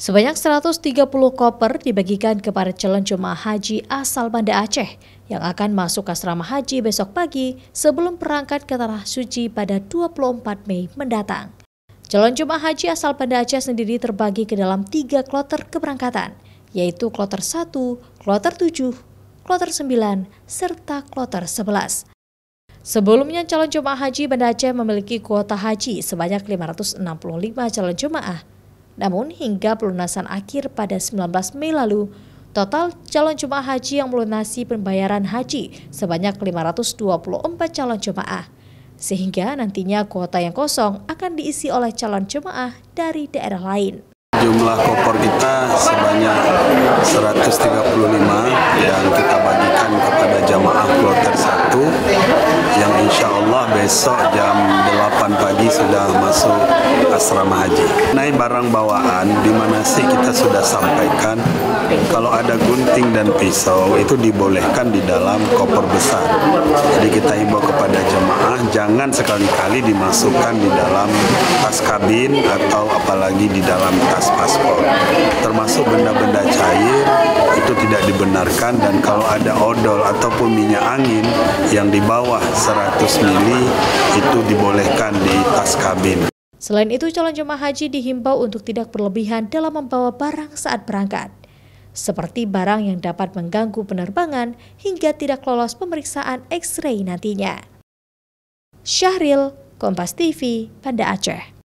Sebanyak 130 koper dibagikan kepada calon jemaah haji asal Banda Aceh yang akan masuk asrama haji besok pagi sebelum berangkat ke Tanah Suci pada 24 Mei mendatang. Calon jemaah haji asal Banda Aceh sendiri terbagi ke dalam 3 kloter keberangkatan, yaitu kloter 1, kloter 7, kloter 9, serta kloter 11. Sebelumnya calon jemaah haji Banda Aceh memiliki kuota haji sebanyak 565 calon jemaah. Namun hingga pelunasan akhir pada 19 Mei lalu, total calon jemaah haji yang melunasi pembayaran haji sebanyak 524 calon jemaah. Sehingga nantinya kuota yang kosong akan diisi oleh calon jemaah dari daerah lain. Jumlah koper kita sebanyak 135 yang kita bagikan kepada jamaah kloter 1 yang insya Allah besok jam 8 pagi sudah masuk asrama haji. Naik barang bawaan di mana sih kita sudah sampaikan kalau ada gunting dan pisau itu dibolehkan di dalam koper besar. Jadi kita himbau kepada jemaah jangan sekali-kali dimasukkan di dalam tas kabin atau apalagi di dalam tas paspor. Termasuk benda-benda cair itu tidak dibenarkan, dan kalau ada odol ataupun minyak angin yang di bawah 100 mili itu dibolehkan di tas kabin. Selain itu, calon jemaah haji dihimbau untuk tidak berlebihan dalam membawa barang saat berangkat, seperti barang yang dapat mengganggu penerbangan hingga tidak lolos pemeriksaan X-ray nantinya. Syahril, Kompas TV, Banda Aceh.